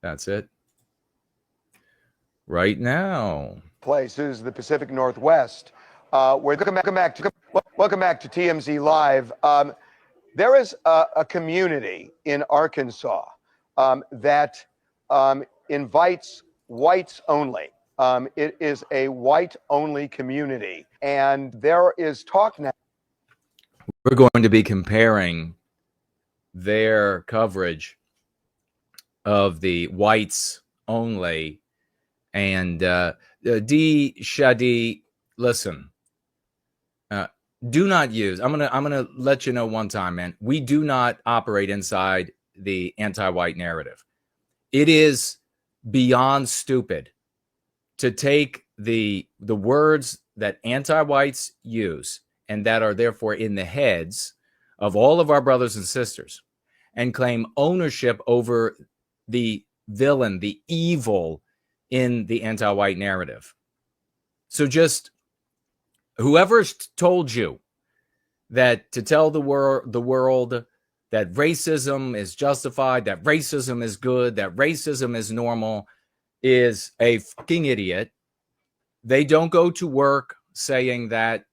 That's it. Right now. Places, the Pacific Northwest, where welcome back to TMZ Live. There is a community in Arkansas that invites whites only. It is a white only community, and there is talk now. We're going to be comparing their coverage of the whites only. And D Shadi, listen, do not use. I'm gonna let you know one time, man. We do not operate inside the anti-white narrative. It is beyond stupid to take the words that anti-whites use and that are therefore in the heads of all of our brothers and sisters and claim ownership over the villain, the evil in the anti-white narrative. So just whoever's told you that to tell the world that racism is justified, that racism is good, that racism is normal, is a fucking idiot. They don't go to work saying that.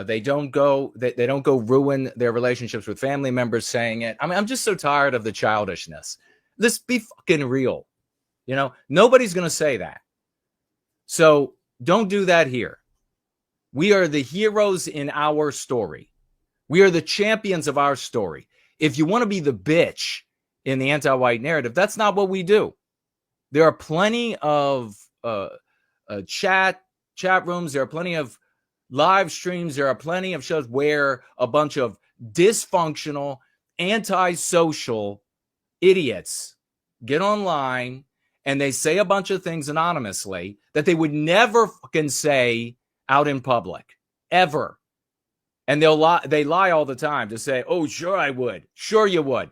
They don't go ruin their relationships with family members saying it. I mean, I'm just so tired of the childishness. Let's be fucking real. You know, nobody's going to say that. So don't do that here. We are the heroes in our story. We are the champions of our story. If you want to be the bitch in the anti-white narrative, that's not what we do. There are plenty of chat rooms. There are plenty of live streams. There are plenty of shows where a bunch of dysfunctional, antisocial idiots get online and they say a bunch of things anonymously that they would never fucking say out in public, ever. And they lie all the time to say, oh, sure I would. Sure you would.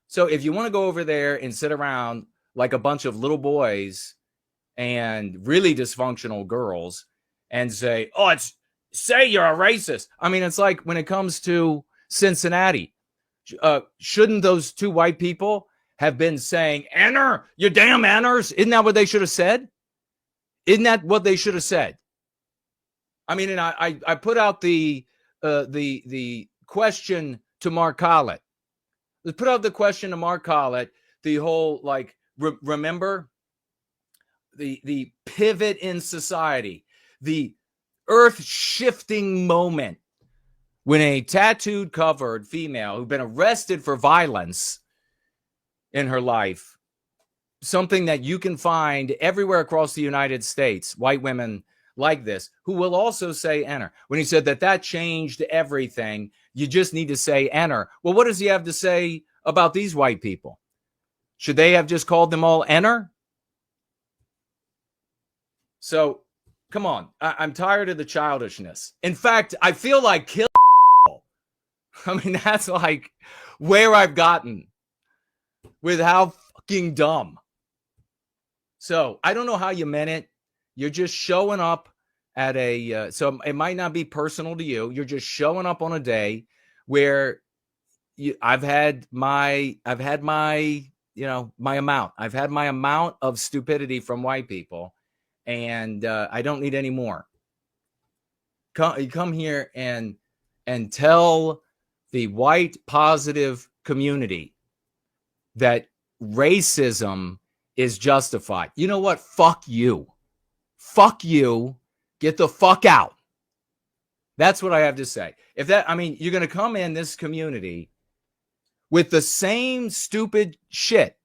So if you want to go over there and sit around like a bunch of little boys and really dysfunctional girls and say, oh, say you're a racist. I mean, it's like when it comes to Cincinnati, shouldn't those two white people have been saying, Anner, you damn Anners? Isn't that what they should have said? Isn't that what they should have said? I mean, and I put out the question to Mark Collett. Let's put out the question to Mark Collett. The whole, like, remember the pivot in society, the earth-shifting moment when a tattooed covered female who'd been arrested for violence in her life, something that you can find everywhere across the United States, white women like this, who will also say enter. When he said that changed everything, you just need to say enter. Well, what does he have to say about these white people? Should they have just called them all enter? So, come on. I'm tired of the childishness. In fact, I feel like kill. I mean, that's like where I've gotten with how fucking dumb. So, I don't know how you meant it. You're just showing up at so it might not be personal to you. You're just showing up on a day where I've had my amount. I've had my amount of stupidity from white people, and I don't need any more. Come here and tell the white positive community that racism is justified. You know what? Fuck you. Fuck you. Get the fuck out. That's what I have to say. You're going to come in this community with the same stupid shit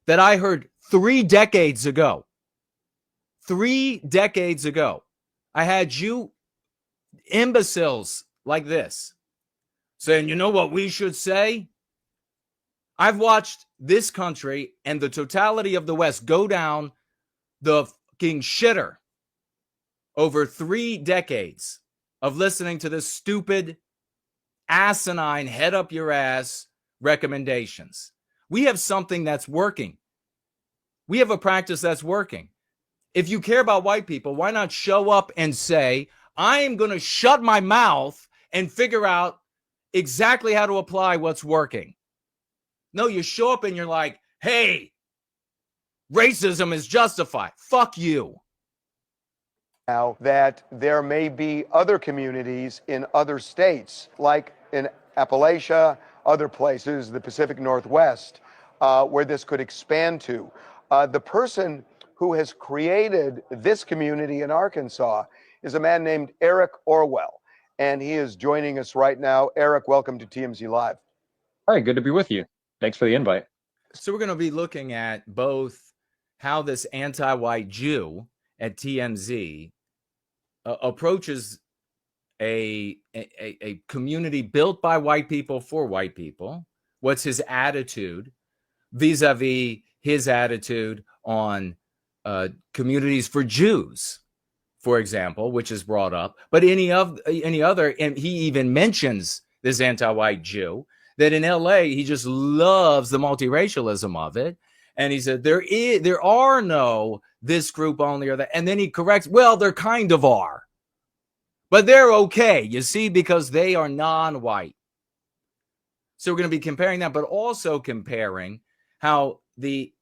that I heard 3 decades ago. 3 decades ago. I had you imbeciles like this saying, you know what we should say? I've watched this country and the totality of the West go down the fucking shitter over 3 decades of listening to this stupid, asinine, head up your ass recommendations. We have something that's working. We have a practice that's working. If you care about white people, why not show up and say, I am going to shut my mouth and figure out exactly how to apply what's working? No, you show up and you're like, hey, Racism is justified. Fuck you. Now that there may be other communities in other states, like in Appalachia, other places, the Pacific Northwest, where this could expand to. The person who has created this community in Arkansas is a man named Eric Aarvoll, and he is joining us right now. Eric, welcome to TMZ Live. All right, good to be with you. Thanks for the invite. So we're going to be looking at both how this anti-white Jew at TMZ approaches a community built by white people for white people. What's his attitude vis-a-vis his attitude on communities for Jews, for example, which is brought up. But any other, and he even mentions this anti-white Jew, that in LA, he just loves the multiracialism of it. And he said, there are no this group only or that. And then he corrects, well, there kind of are. But they're okay, you see, because they are non-white. So we're going to be comparing that, but also comparing how the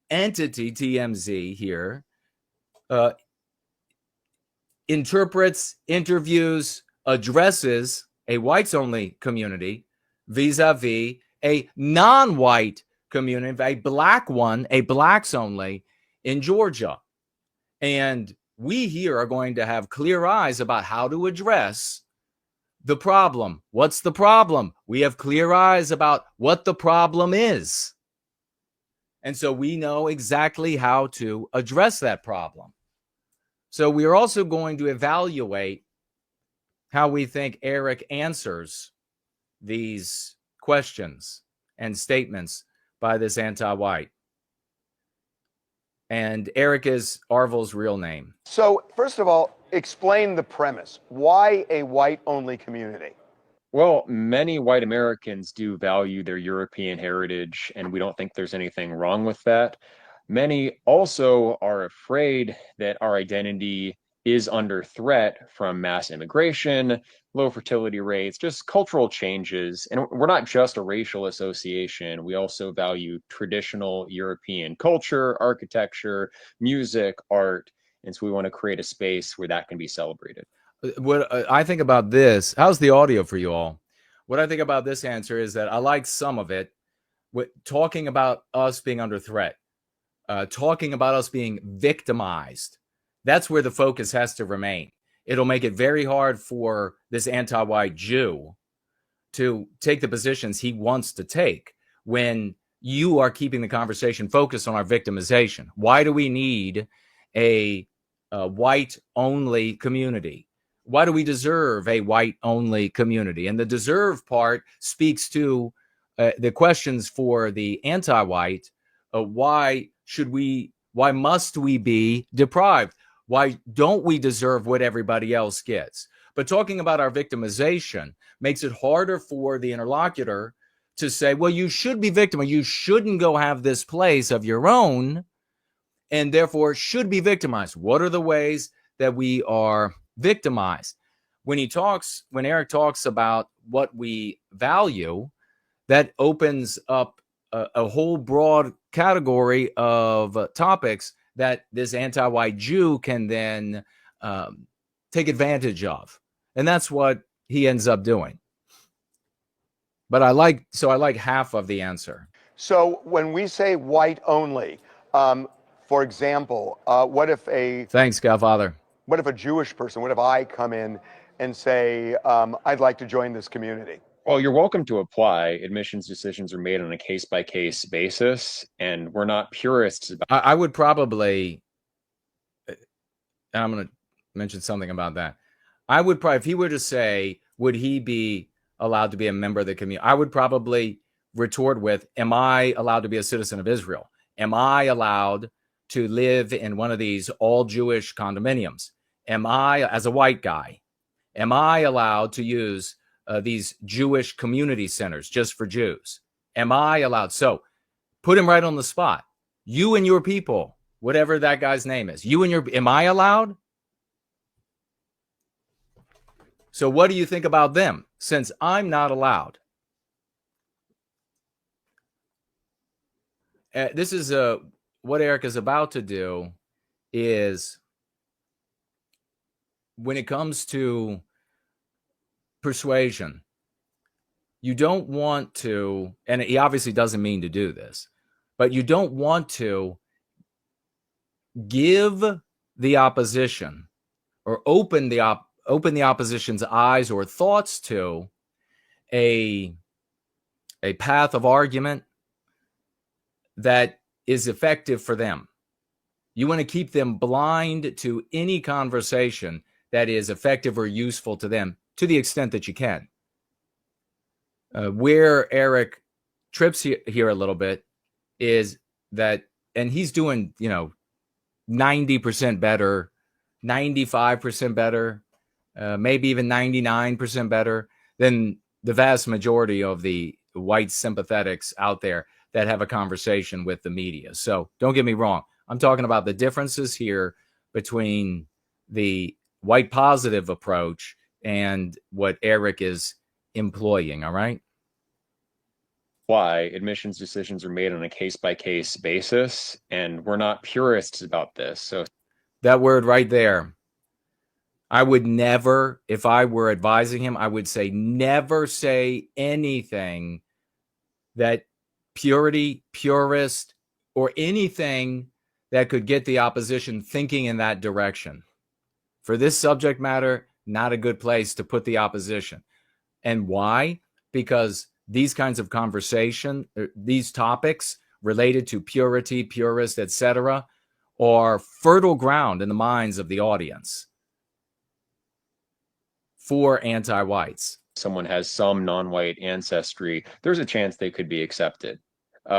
entity TMZ here interprets, interviews, addresses a whites-only community vis-a-vis a non-white community, a black one, a blacks only in Georgia. And we here are going to have clear eyes about how to address the problem. What's the problem? We have clear eyes about what the problem is. And so we know exactly how to address that problem. So we are also going to evaluate how we think Eric answers these questions and statements by this anti-white. And Eric is Aarvoll's real name. So, first of all, explain the premise. Why a white-only community? Well, many white Americans do value their European heritage, and we don't think there's anything wrong with that. Many also are afraid that our identity is under threat from mass immigration, low fertility rates, just cultural changes. And we're not just a racial association. We also value traditional European culture, architecture, music, art. And so we want to create a space where that can be celebrated. What I think about this, how's the audio for you all? What I think about this answer is that I like some of it, talking about us being under threat, talking about us being victimized. That's where the focus has to remain. It'll make it very hard for this anti-white Jew to take the positions he wants to take when you are keeping the conversation focused on our victimization. Why do we need a white-only community? Why do we deserve a white-only community? And the deserve part speaks to the questions for the anti-white. Why must we be deprived? Why don't we deserve what everybody else gets? But talking about our victimization makes it harder for the interlocutor to say, well, you should be victimized. You shouldn't go have this place of your own, and therefore should be victimized. What are the ways that we are victimized? When Eric talks about what we value, that opens up a whole broad category of topics that this anti-white Jew can then take advantage of. And that's what he ends up doing. But I like half of the answer. So when we say white only, for example, what if Thanks, Godfather. What if a Jewish person, what if I come in and say, I'd like to join this community? Well, you're welcome to apply. Admissions decisions are made on a case-by-case basis, and we're not purists about I would probably, and I'm going to mention something about that. I would probably, if he were to say, would he be allowed to be a member of the community? I would probably retort with, am I allowed to be a citizen of Israel? Am I allowed to live in one of these all-Jewish condominiums? Am I, as a white guy, am I allowed to use these Jewish community centers just for Jews? Am I allowed? So put him right on the spot. You and your people, whatever that guy's name is, am I allowed? So what do you think about them since I'm not allowed? This is what Eric is about to do is, when it comes to persuasion, you don't want to, and he obviously doesn't mean to do this, but you don't want to give the opposition or open the opposition's eyes or thoughts to a path of argument that is effective for them. You want to keep them blind to any conversation that is effective or useful to them to the extent that you can. Where Eric trips here a little bit is that, and he's doing, 90% better, 95% better, maybe even 99% better than the vast majority of the white sympathetics out there that have a conversation with the media. So don't get me wrong. I'm talking about the differences here between the white positive approach and what Eric is employing. All right. Why admissions decisions are made on a case-by-case basis, and we're not purists about this. So that word right there, I would never, if I were advising him, I would say never say anything that purist, or anything that could get the opposition thinking in that direction. For this subject matter, not a good place to put the opposition. And why? Because these kinds of conversation, these topics related to purity, purist, etc., are fertile ground in the minds of the audience for anti-whites. Someone has some non-white ancestry, there's a chance they could be accepted.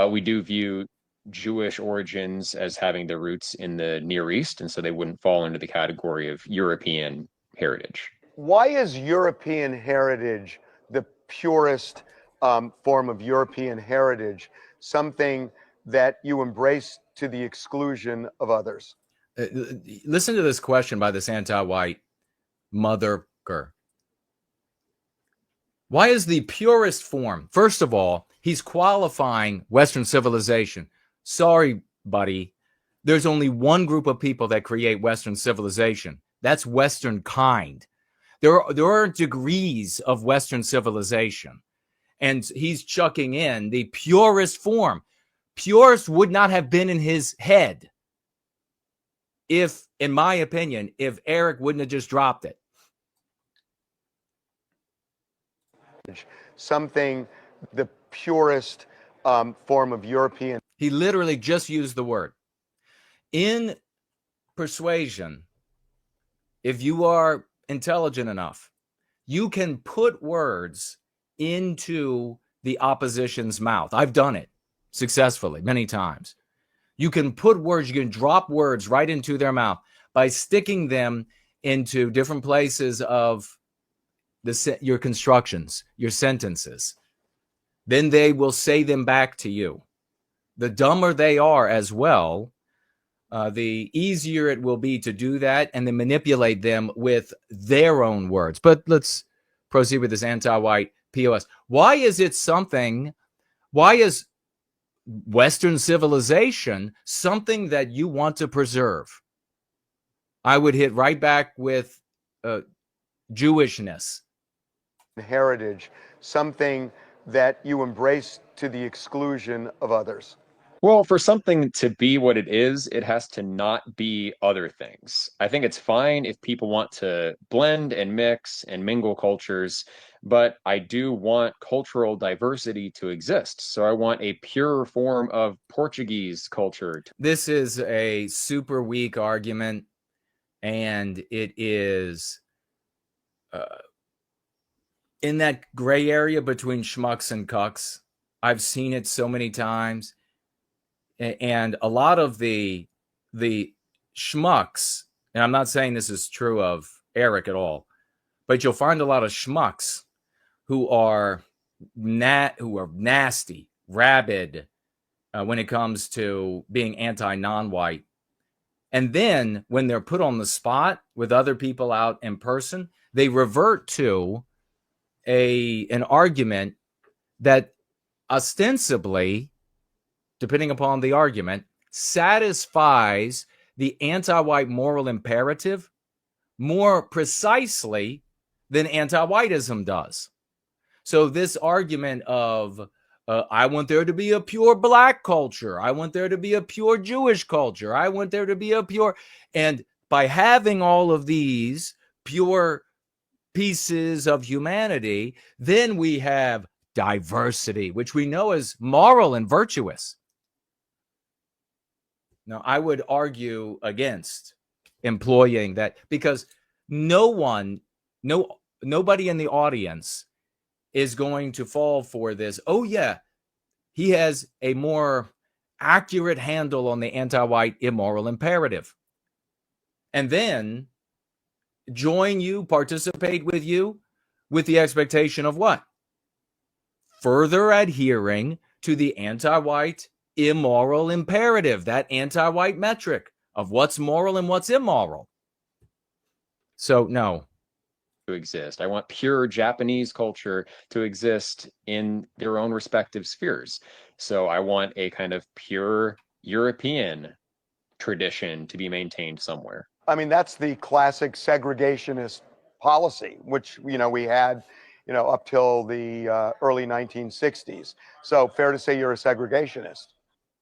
We do view Jewish origins as having their roots in the Near East, and so they wouldn't fall into the category of European heritage. Why is European heritage the purest form of European heritage, something that you embrace to the exclusion of others? Listen to this question by this anti-white motherker. Why is the purest form? First of all, he's qualifying Western civilization. Sorry, buddy. There's only one group of people that create Western civilization. That's Western kind. There are degrees of Western civilization. And he's chucking in the purest form. Purest would not have been in his head if, in my opinion, if Eric wouldn't have just dropped it. Something, the purest form of European. He literally just used the word. In persuasion, if you are intelligent enough, you can put words into the opposition's mouth. I've done it successfully many times. You can put words, you can drop words right into their mouth by sticking them into different places of your constructions, your sentences. Then they will say them back to you. The dumber they are as well, the easier it will be to do that and then manipulate them with their own words. But let's proceed with this anti-white POS. Why is Western civilization something that you want to preserve? I would hit right back with Jewishness. Heritage, something that you embrace to the exclusion of others. Well, for something to be what it is, it has to not be other things. I think it's fine if people want to blend and mix and mingle cultures, but I do want cultural diversity to exist. So I want a pure form of Portuguese culture. This is a super weak argument, and it is in that gray area between schmucks and cucks. I've seen it so many times. And a lot of the schmucks, and I'm not saying this is true of Eric at all, but you'll find a lot of schmucks who are nasty, rabid when it comes to being anti-non-white. And then when they're put on the spot with other people out in person, they revert to an argument that ostensibly, depending upon the argument, satisfies the anti-white moral imperative more precisely than anti-whiteism does. So this argument of I want there to be a pure black culture, I want there to be a pure Jewish culture, I want there to be a pure, and by having all of these pure pieces of humanity, then we have diversity, which we know is moral and virtuous. Now, I would argue against employing that, because nobody in the audience is going to fall for this. Oh yeah, he has a more accurate handle on the anti-white immoral imperative. And then join you, participate with you, with the expectation of what? Further adhering to the anti-white immoral imperative, that anti-white metric of what's moral and what's immoral. So no. To exist. I want pure Japanese culture to exist in their own respective spheres. So I want a kind of pure European tradition to be maintained somewhere. I mean, that's the classic segregationist policy, which, we had, up till the early 1960s. So fair to say you're a segregationist.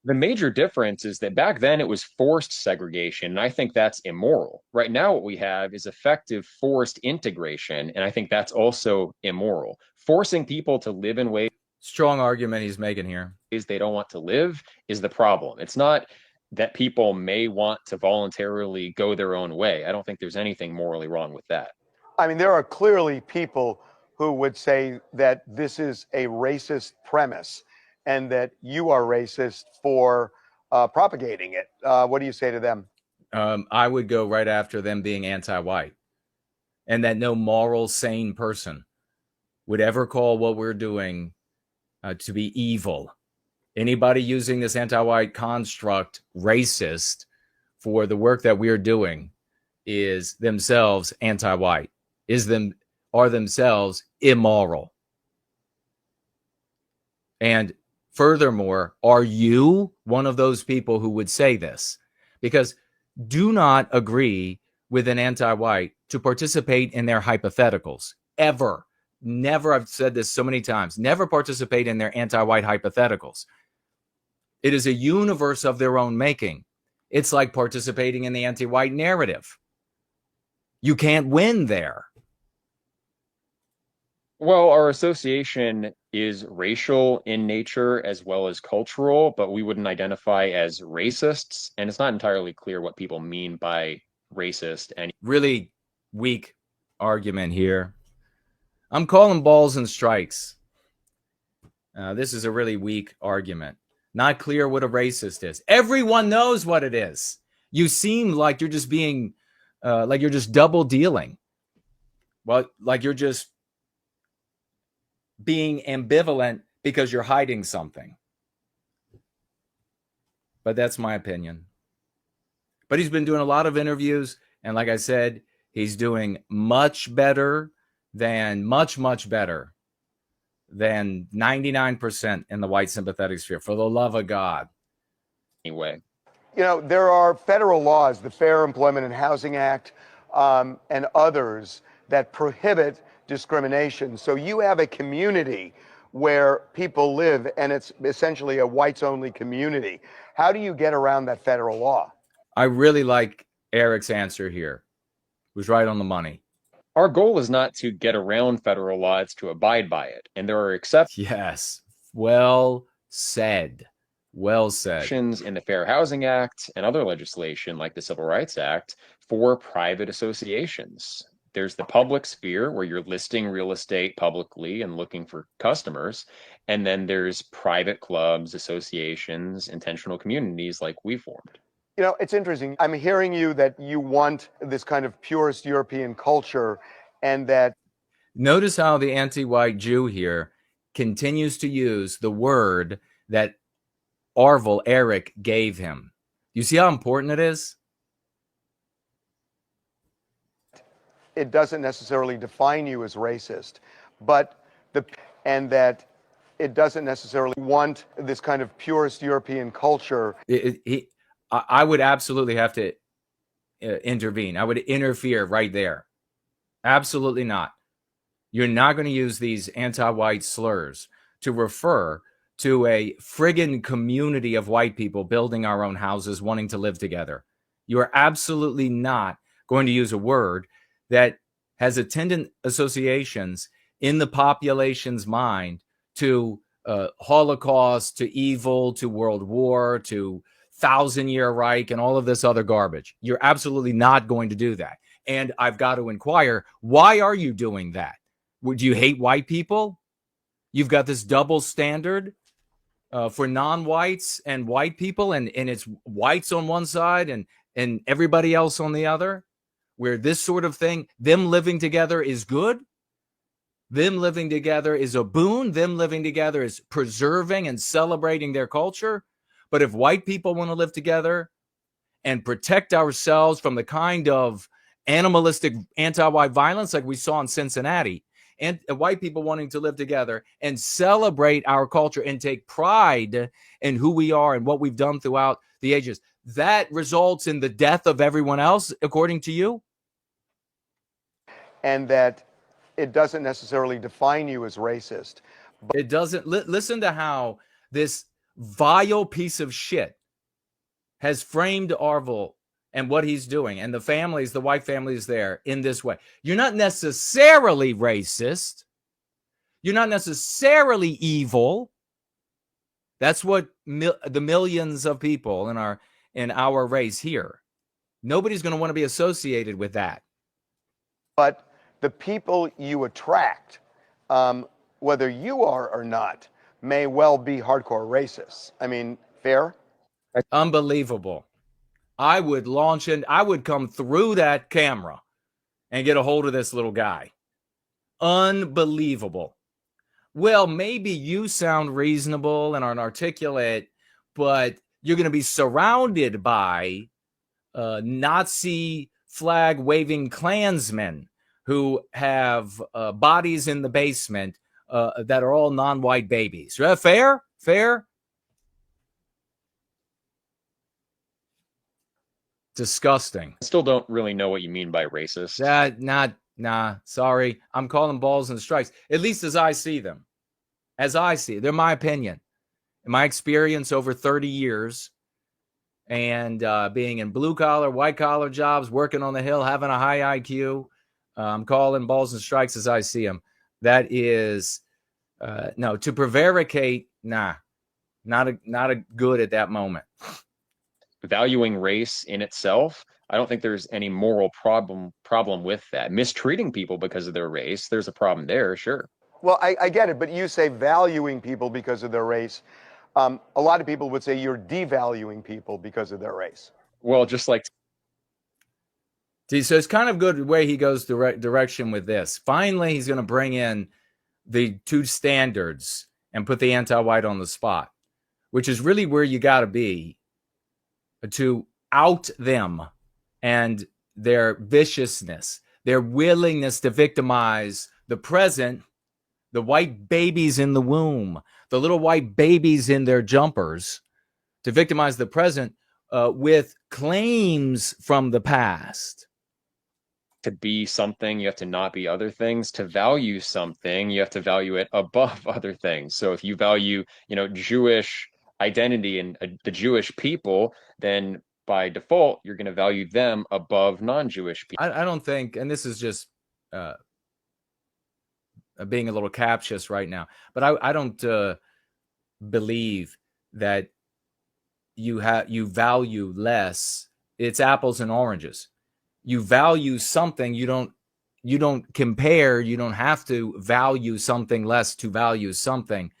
The major difference is that back then it was forced segregation, and I think that's immoral. Right now, what we have is effective forced integration, and I think that's also immoral. Forcing people to live in ways, strong argument he's making here, they don't want to live is the problem. It's not that people may want to voluntarily go their own way. I don't think there's anything morally wrong with that. I mean, there are clearly people who would say that this is a racist premise and that you are racist for propagating it. What do you say to them? I would go right after them being anti-white, and that no moral, sane person would ever call what we're doing to be evil. Anybody using this anti-white construct racist for the work that we're doing is themselves anti-white, are themselves immoral. And furthermore, are you one of those people who would say this? Because do not agree with an anti-white to participate in their hypotheticals. Ever. Never. I've said this so many times. Never participate in their anti-white hypotheticals. It is a universe of their own making. It's like participating in the anti-white narrative. You can't win there. Well, our association is racial in nature as well as cultural, but we wouldn't identify as racists. And it's not entirely clear what people mean by racist. And really weak argument here. I'm calling balls and strikes. This is a really weak argument. Not clear what a racist is. Everyone knows what it is. You seem like you're just being, like you're just double dealing. Well, like you're just being ambivalent because you're hiding something. But that's my opinion. But he's been doing a lot of interviews, and like I said, he's doing much better than 99% in the white sympathetic sphere, for the love of God. Anyway, there are federal laws, the Fair Employment and Housing Act, and others that prohibit discrimination. So you have a community where people live, and it's essentially a whites-only community. How do you get around that federal law? I really like Eric's answer here. It was right on the money. Our goal is not to get around federal law, it's to abide by it. And there are exceptions. Yes. Well said. Well said. In the Fair Housing Act and other legislation like the Civil Rights Act for private associations. There's the public sphere where you're listing real estate publicly and looking for customers. And then there's private clubs, associations, intentional communities like we formed. It's interesting. I'm hearing you that you want this kind of purist European culture, and that. Notice how the anti-white Jew here continues to use the word that Aarvoll, Eric, gave him. You see how important it is? It doesn't necessarily define you as racist, but that it doesn't necessarily want this kind of purist European culture. I would absolutely have to intervene. I would interfere right there. Absolutely not. You're not going to use these anti-white slurs to refer to a friggin' community of white people building our own houses, wanting to live together. You are absolutely not going to use a word that has attendant associations in the population's mind to Holocaust, to evil, to World War, to thousand-year Reich, and all of this other garbage. You're absolutely not going to do that. And I've got to inquire, why are you doing that? Would you hate white people? You've got this double standard for non-whites and white people, and it's whites on one side and everybody else on the other, where this sort of thing, them living together is good. Them living together is a boon. Them living together is preserving and celebrating their culture. But if white people want to live together and protect ourselves from the kind of animalistic anti-white violence like we saw in Cincinnati, and white people wanting to live together and celebrate our culture and take pride in who we are and what we've done throughout the ages, that results in the death of everyone else, according to you? And that it doesn't necessarily define you as racist. It doesn't. Listen to how this vile piece of shit has framed Aarvoll and what he's doing, and the families, the white families there, in this way. You're not necessarily racist. You're not necessarily evil. That's what the millions of people in our race here. Nobody's going to want to be associated with that. But the people you attract, whether you are or not, may well be hardcore racists. I mean, fair? Unbelievable. I would launch in, I would come through that camera and get a hold of this little guy. Unbelievable. Well, maybe you sound reasonable and are articulate, but you're going to be surrounded by Nazi flag waving Klansmen who have bodies in the basement that are all non-white babies. Fair? Fair? Disgusting. I still don't really know what you mean by racist. Sorry. I'm calling balls and strikes, at least as I see them. As I see it. They're my opinion. In my experience over 30 years and being in blue-collar, white-collar jobs, working on the Hill, having a high IQ, I'm calling balls and strikes as I see them. That is, no, to prevaricate, not a good at that moment. Valuing race in itself, I don't think there's any moral problem with that. Mistreating people because of their race, there's a problem there, sure. Well, I get it, but you say valuing people because of their race. A lot of people would say you're devaluing people because of their race. Well, just like... See, so it's kind of good the way he goes direction with this. Finally, he's going to bring in the two standards and put the anti-white on the spot, which is really where you got to be to out them and their viciousness, their willingness to victimize the present, the white babies in the womb, the little white babies in their jumpers, to victimize the present with claims from the past. To be something, you have to not be other things. To value something, you have to value it above other things. So if you value, Jewish identity and the Jewish people, then by default, you're going to value them above non-Jewish people. I don't think, and this is just being a little captious right now, but I don't believe that you value less. It's apples and oranges. You value something, you don't compare, you don't have to value something less to value something,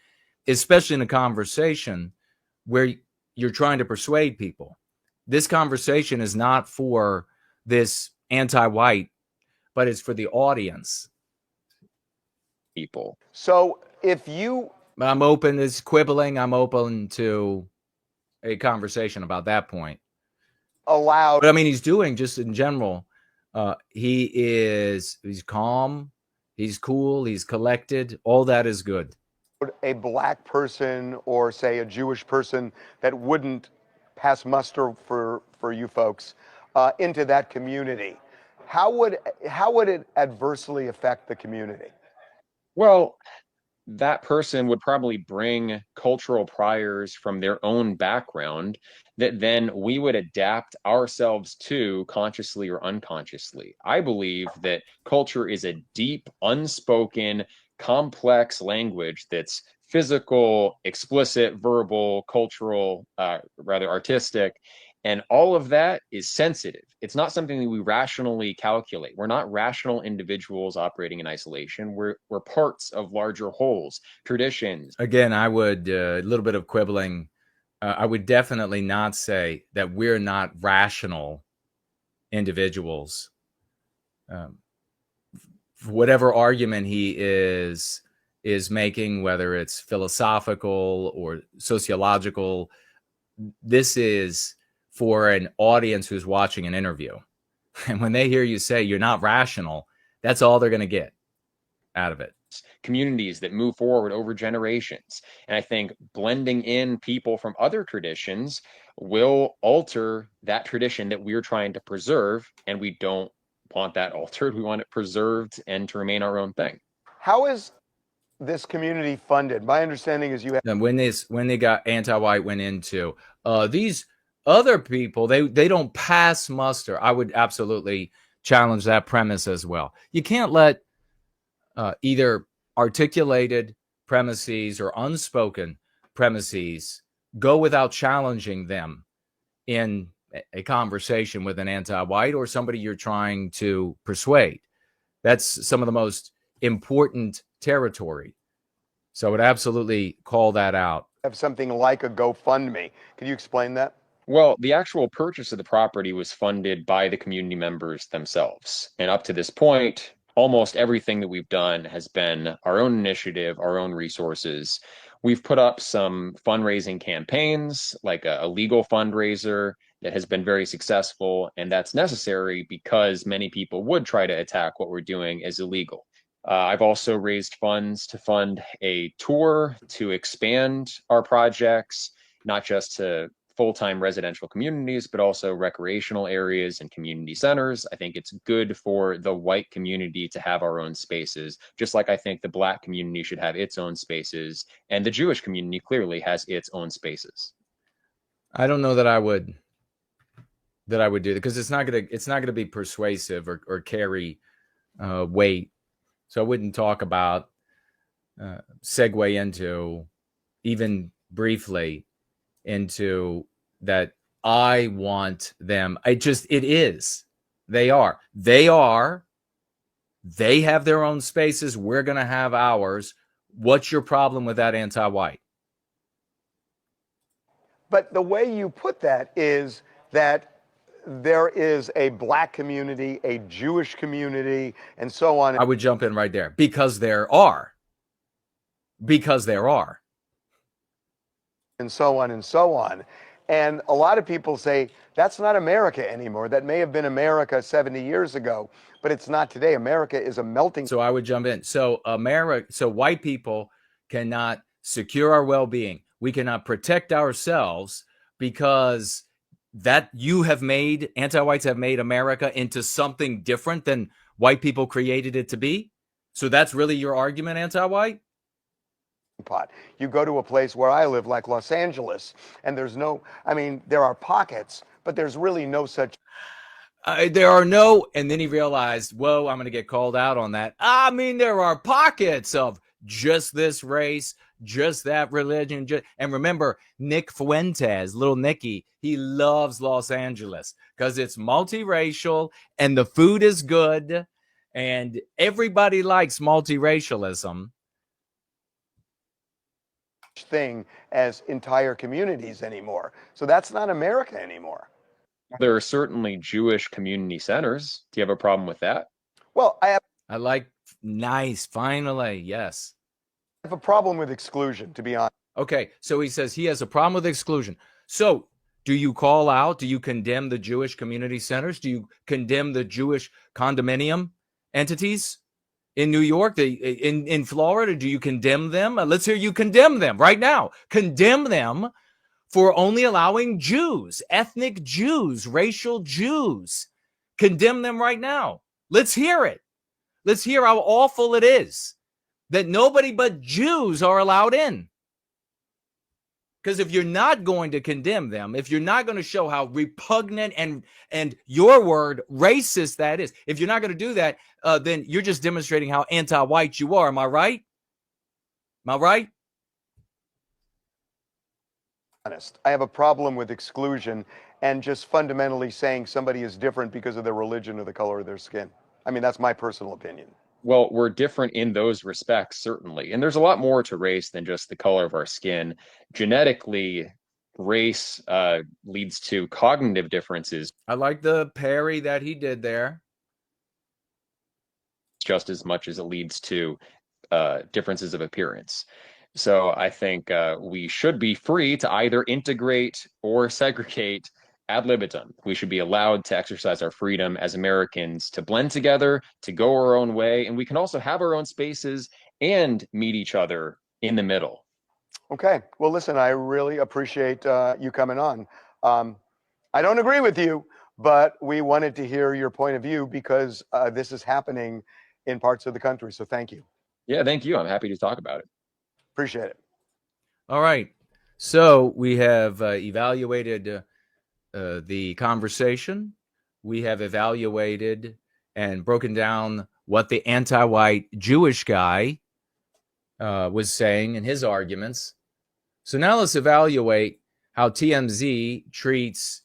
especially in a conversation where you're trying to persuade people. This conversation is not for this anti-white, but it's for the audience. People. So if you... I'm open to quibbling. I'm open to a conversation about that point. Allowed... But I mean, he's doing just in general. He's calm. He's cool. He's collected. All that is good. A black person or say a Jewish person that wouldn't pass muster for you folks into that community. How would it adversely affect the community? Well, that person would probably bring cultural priors from their own background that then we would adapt ourselves to consciously or unconsciously. I believe that culture is a deep, unspoken, complex language that's physical, explicit, verbal, cultural, rather artistic. And all of that is sensitive. It's not something that we rationally calculate. We're not rational individuals operating in isolation. We're parts of larger wholes, traditions. Again, I would, a little bit of quibbling. I would definitely not say that we're not rational individuals. Whatever argument he is making, whether it's philosophical or sociological, this is for an audience who's watching an interview. And when they hear you say you're not rational, that's all they're going to get out of it. Communities that move forward over generations. And I think blending in people from other traditions will alter that tradition that we're trying to preserve. And we don't want that altered. We want it preserved and to remain our own thing. How is this community funded? My understanding is you have. And when they got anti-white went into these other people, they don't pass muster. I would absolutely challenge that premise as well. You can't let either articulated premises or unspoken premises go without challenging them in a conversation with an anti-white or somebody you're trying to persuade. That's some of the most important territory. So I would absolutely call that out. Have something like a GoFundMe. Can you explain that? Well, the actual purchase of the property was funded by the community members themselves. And up to this point, almost everything that we've done has been our own initiative, our own resources. We've put up some fundraising campaigns, like a legal fundraiser that has been very successful. And that's necessary because many people would try to attack what we're doing as illegal. I've also raised funds to fund a tour to expand our projects, not just to full-time residential communities, but also recreational areas and community centers. I think it's good for the white community to have our own spaces, just like I think the Black community should have its own spaces, and the Jewish community clearly has its own spaces. I don't know that I would do that because it's not gonna be persuasive or carry weight. So I wouldn't talk about segue into even briefly into that I want them. It is. They have their own spaces. We're going to have ours. What's your problem with that anti-white? But the way you put that is that there is a Black community, a Jewish community, and so on. I would jump in right there because there are. And so on and so on. And a lot of people say that's not America anymore. That may have been America 70 years ago, but it's not today. America is a melting. So I would jump in. So white people cannot secure our well-being. We cannot protect ourselves because anti-whites have made America into something different than white people created it to be. So that's really your argument, anti-white? Pot. You go to a place where I live, like Los Angeles, and there are pockets, but there's really no such. And then he realized, whoa, I'm going to get called out on that. There are pockets of just this race, just that religion. And remember, Nick Fuentes, little Nicky, he loves Los Angeles because it's multiracial and the food is good and everybody likes multiracialism. Thing as entire communities anymore. So that's not America anymore. There are certainly Jewish community centers. Do you have a problem with that? Well, nice. Finally. Yes. I have a problem with exclusion, to be honest. Okay. So he says he has a problem with exclusion. So do you call out? Do you condemn the Jewish community centers? Do you condemn the Jewish condominium entities in New York, in Florida? Do you condemn them? Let's hear you condemn them right now. Condemn them for only allowing Jews, ethnic Jews, racial Jews. Condemn them right now. Let's hear it. Let's hear how awful it is that nobody but Jews are allowed in. Because if you're not going to condemn them, if you're not going to show how repugnant and your word racist that is, if you're not going to do that, then you're just demonstrating how anti-white you are. Am I right? Am I right? Honest. I have a problem with exclusion and just fundamentally saying somebody is different because of their religion or the color of their skin. I mean, that's my personal opinion. Well, we're different in those respects, certainly. And there's a lot more to race than just the color of our skin. Genetically, race leads to cognitive differences I like the parry that he did there. just as much as it leads to differences of appearance. So I think we should be free to either integrate or segregate ad libitum. We should be allowed to exercise our freedom as Americans to blend together, to go our own way, and we can also have our own spaces and meet each other in the middle. Okay. Well, listen, I really appreciate you coming on. I don't agree with you, but we wanted to hear your point of view because this is happening in parts of the country. So thank you. Yeah, thank you. I'm happy to talk about it. Appreciate it. All right. So we have evaluated the conversation. We have evaluated and broken down what the anti-white Jewish guy was saying in his arguments. So now let's evaluate how TMZ treats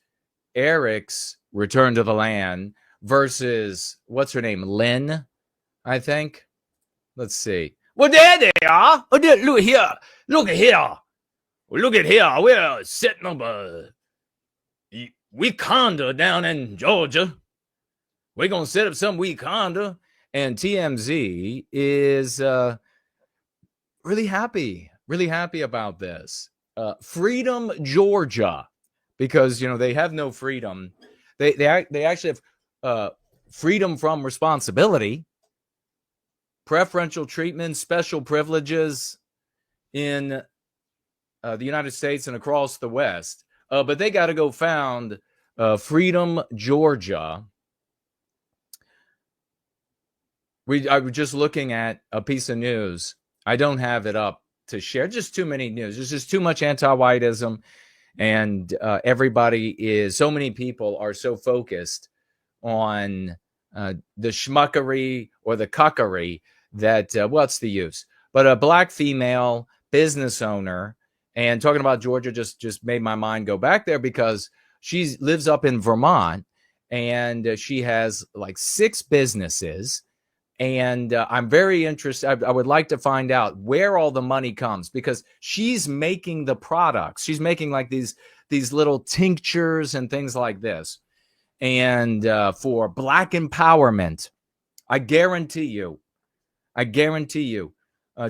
Eric's return to the land versus, what's her name, Lynn, I think. Let's see. Well, there they are. Oh, there, look here. Look at here. Look at here. We're setting up a Wakanda down in Georgia. We're going to set up some Wakanda. And TMZ is really happy about this. Freedom, Georgia, because, you know, they have no freedom. They actually have freedom from responsibility, preferential treatment, special privileges in the United States and across the West. But they got to go found Freedom, Georgia. I was just looking at a piece of news. I don't have it up to share. Just too many news. There's just too much anti-whiteism. And so many people are so focused on the schmuckery or the cuckery that what's the use? But a black female business owner, and talking about Georgia just made my mind go back there because she lives up in Vermont and she has like 6 businesses. And I'm very interested. I would like to find out where all the money comes because she's making the products. She's making like these little tinctures and things like this. And for black empowerment, I guarantee you, to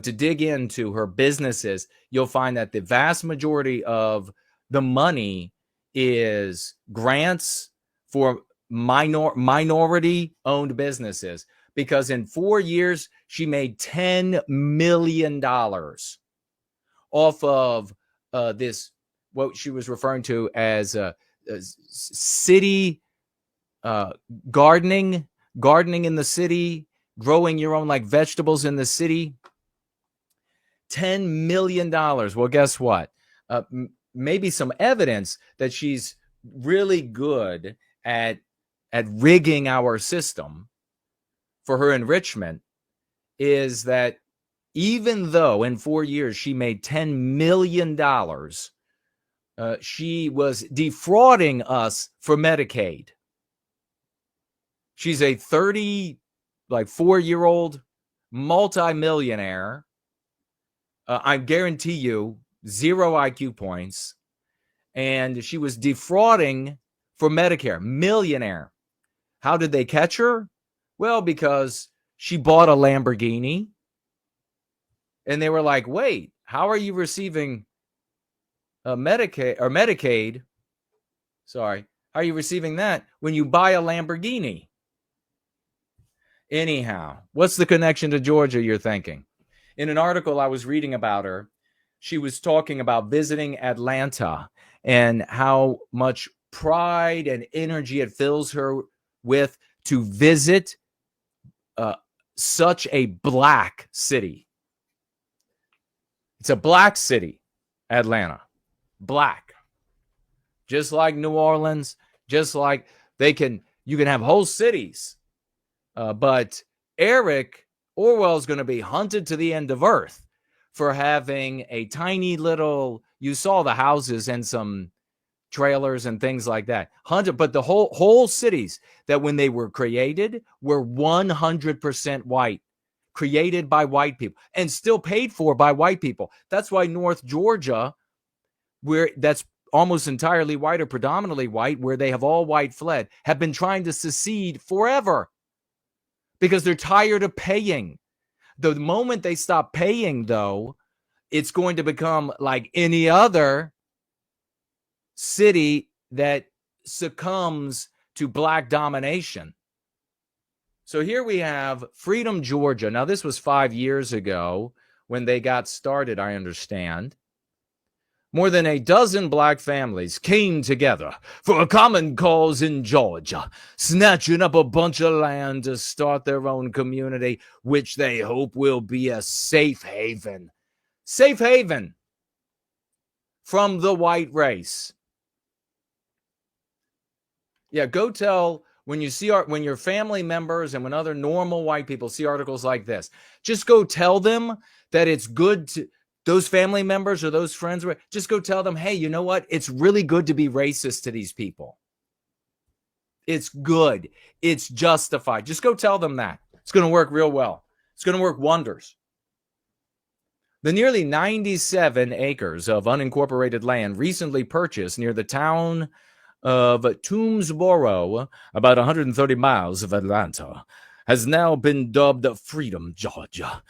dig into her businesses, you'll find that the vast majority of the money is grants for minority-owned businesses. Because in 4 years, she made $10 million off of this, what she was referring to as city gardening in the city, growing your own like vegetables in the city. $10 million. Well, guess what? Maybe some evidence that she's really good at rigging our system for her enrichment is that even though in 4 years she made $10 million, she was defrauding us for Medicaid. She's a 4-year-old multimillionaire. I guarantee you 0 IQ points. And she was defrauding for Medicare. Millionaire. How did they catch her? Well, because she bought a Lamborghini and they were like, wait, how are you receiving Medicaid? Sorry. How are you receiving that when you buy a Lamborghini? Anyhow, what's the connection to Georgia, you're thinking? In an article I was reading about her, she was talking about visiting Atlanta and how much pride and energy it fills her with to visit such a black city. It's a black city, Atlanta. Black. Just like New Orleans, just like you can have whole cities. But Eric Orwell is going to be hunted to the end of earth for having a tiny little, you saw the houses and some trailers and things like that. But the whole cities that when they were created were 100% white, created by white people and still paid for by white people. That's why North Georgia, where that's almost entirely white or predominantly white, where they have all white fled, have been trying to secede forever because they're tired of paying. The moment they stop paying, though, it's going to become like any other city that succumbs to black domination. So here we have Freedom, Georgia. Now, this was 5 years ago when they got started, I understand. More than a dozen black families came together for a common cause in Georgia, snatching up a bunch of land to start their own community, which they hope will be a safe haven. Safe haven from the white race. Yeah, go tell when your family members and when other normal white people see articles like this, just go tell them that it's good to those family members or those friends. Just go tell them, hey, you know what? It's really good to be racist to these people. It's good. It's justified. Just go tell them that. It's going to work real well. It's going to work wonders. The nearly 97 acres of unincorporated land recently purchased near the town of Toomsboro, about 130 miles of Atlanta, has now been dubbed Freedom, Georgia.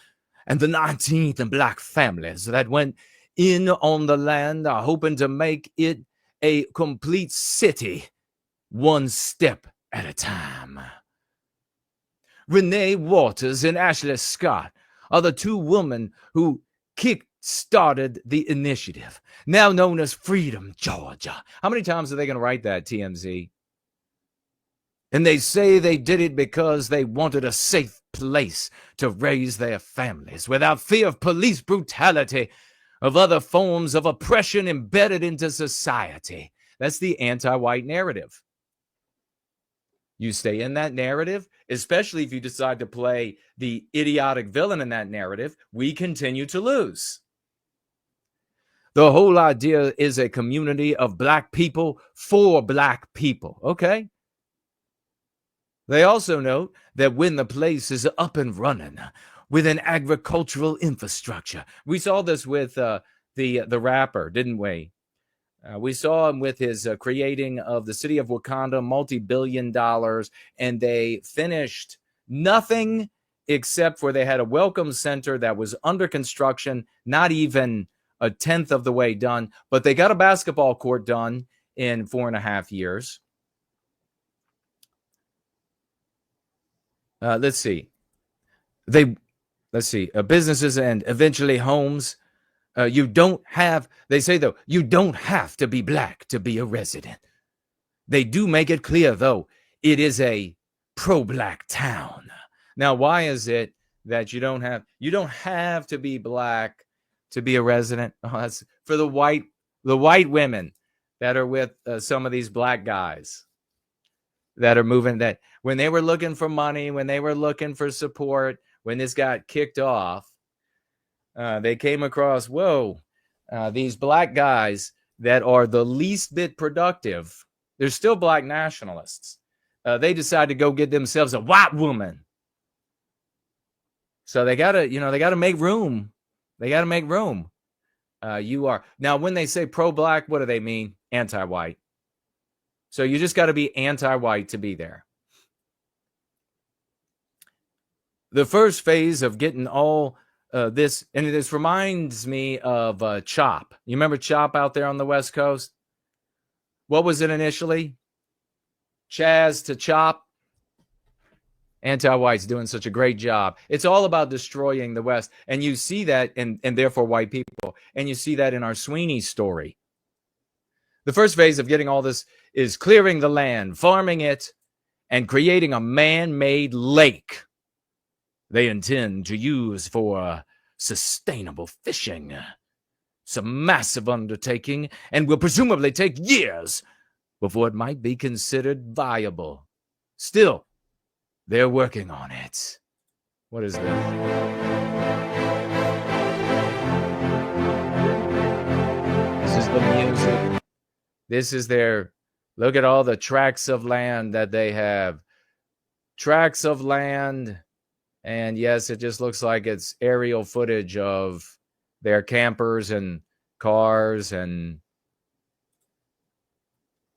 And the 19th black families that went in on the land are hoping to make it a complete city, one step at a time. Renee Waters and Ashley Scott are the two women who kick-started the initiative, now known as Freedom, Georgia. How many times are they going to write that, TMZ? And they say they did it because they wanted a safe place to raise their families without fear of police brutality, of other forms of oppression embedded into society. That's the anti-white narrative. You stay in that narrative, especially if you decide to play the idiotic villain in that narrative, we continue to lose. The whole idea is a community of black people for black people, okay? They also note that when the place is up and running with an agricultural infrastructure, we saw this with the rapper, didn't we? We saw him with his creating of the city of Wakanda, multi-billion dollars, and they finished nothing except for they had a welcome center that was under construction, not even a tenth of the way done, but they got a basketball court done in 4.5 years. Let's see. Businesses and eventually homes. They say, though, you don't have to be black to be a resident. They do make it clear, though, it is a pro-black town. Now, why is it that you don't have to be black to be a resident? Oh, that's for the white women that are with some of these black guys that are moving, that when they were looking for money, when they were looking for support, when this got kicked off, they came across, these black guys that are the least bit productive. They're still black nationalists. They decide to go get themselves a white woman. So they gotta make room. They gotta make room. Now, when they say pro-black, what do they mean? Anti-white. So you just got to be anti-white to be there. The first phase of getting all this, and this reminds me of CHOP. You remember CHOP out there on the West Coast? What was it initially? Chaz to CHOP. Anti-whites doing such a great job. It's all about destroying the West. And you see that, and therefore white people. And you see that in our Sweeney story. The first phase of getting all this is clearing the land, farming it, and creating a man-made lake they intend to use for sustainable fishing. It's a massive undertaking and will presumably take years before it might be considered viable. Still, they're working on it. What is this? This is the music. This is their, look at all the tracts of land that they have. Tracts of land. And yes, it just looks like it's aerial footage of their campers and cars. And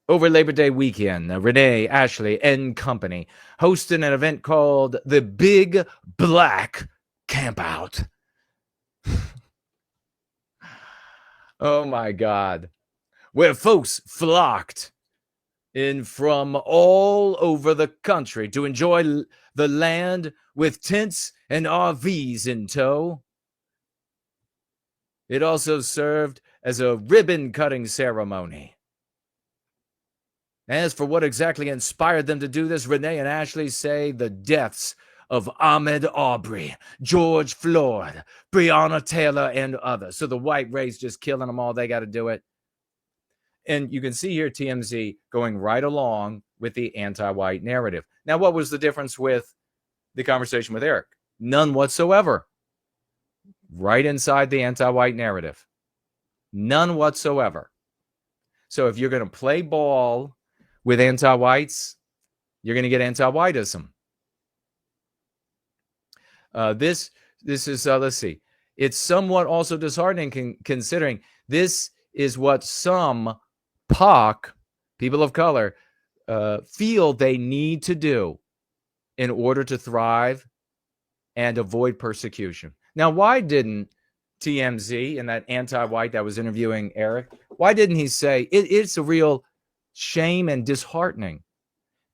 over Labor Day weekend, Renee, Ashley, and company hosted an event called the Big Black Campout. Oh my God. Where folks flocked in from all over the country to enjoy the land with tents and RVs in tow. It also served as a ribbon-cutting ceremony. As for what exactly inspired them to do this, Renee and Ashley say the deaths of Ahmaud Arbery, George Floyd, Breonna Taylor, and others. So the white race just killing them all. They got to do it. And you can see here TMZ going right along with the anti-white narrative. Now, what was the difference with the conversation with Eric? None whatsoever. Right inside the anti-white narrative. None whatsoever. So if you're going to play ball with anti-whites, you're going to get anti-whiteism. This is, let's see. It's somewhat also disheartening considering this is what some POC, people of color, feel they need to do in order to thrive and avoid persecution. Now, why didn't TMZ and that anti-white that was interviewing Eric, why didn't he say, it's a real shame and disheartening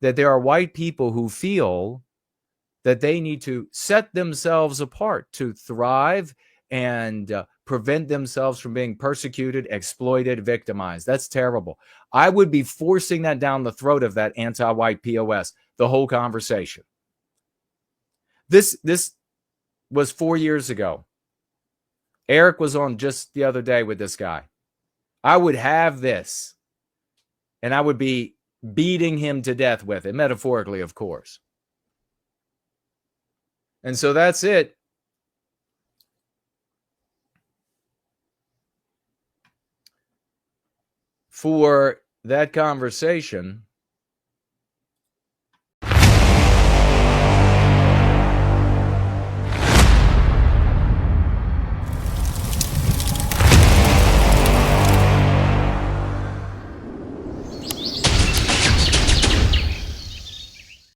that there are white people who feel that they need to set themselves apart to thrive and prevent themselves from being persecuted, exploited, victimized. That's terrible. I would be forcing that down the throat of that anti-white POS, the whole conversation. This was 4 years ago. Eric was on just the other day with this guy. I would have this, and I would be beating him to death with it, metaphorically, of course. And so that's it. For that conversation.